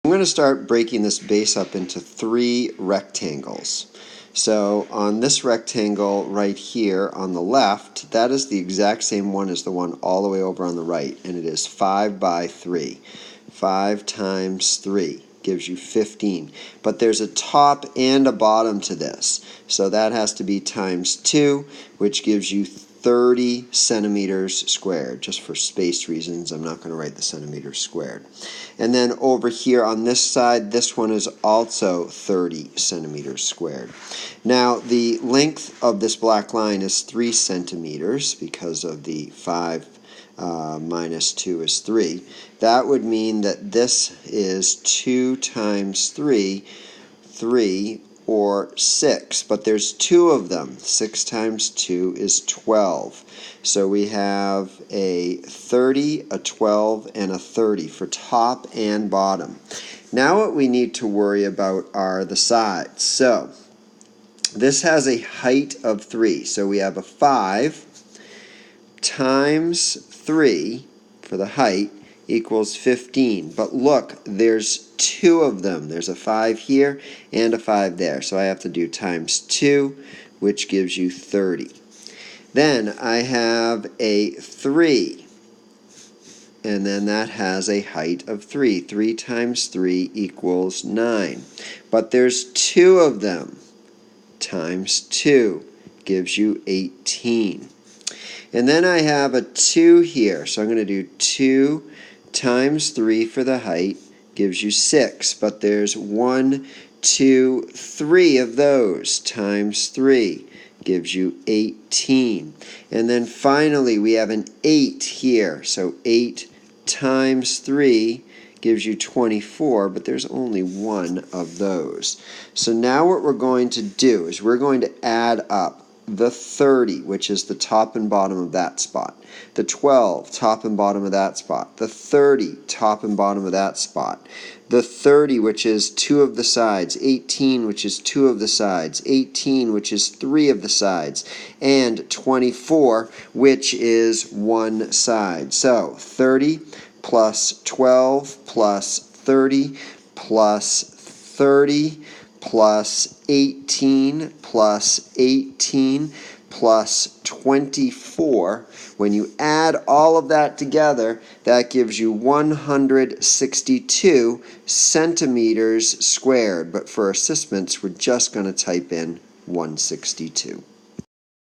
I'm going to start breaking this base up into 3 rectangles. So on this rectangle right here on the left, that is the exact same one as the one all the way over on the right, and it is 5 by 3. 5 times 3 gives you 15. But there's a top and a bottom to this, so that has to be times 2, which gives you 30 centimeters squared. Just for space reasons, I'm not going to write the centimeters squared. And then over here on this side, this one is also 30 centimeters squared. Now, the length of this black line is 3 centimeters because of the 5 minus 2 is 3. That would mean that this is 2 times 3, 3, or 6, but there's 2 of them. 6 times 2 is 12. So we have a 30, a 12, and a 30 for top and bottom. Now what we need to worry about are the sides. So this has a height of 3. So we have a 5 times 3 for the height equals 15. But look, there's 2 of them. There's a 5 here and a 5 there. So I have to do times 2, which gives you 30. Then I have a 3, and then that has a height of 3. 3 times 3 equals 9. But there's 2 of them. Times 2 gives you 18. And then I have a 2 here, so I'm going to do 2 times 3 for the height gives you 6, but there's 1, 2, 3 of those times 3 gives you 18. And then finally we have an 8 here, so 8 times 3 gives you 24, but there's only 1 of those. So now what we're going to do is we're going to add up the 30, which is the top and bottom of that spot, the 12, top and bottom of that spot, the 30, top and bottom of that spot, the 30, which is 2 of the sides, 18, which is 2 of the sides, 18, which is 3 of the sides, and 24, which is 1 side. So 30 plus 12 plus 30 plus 30 plus 18 plus 18 plus 24. When you add all of that together, that gives you 162 centimeters squared. But for assessments, we're just going to type in 162.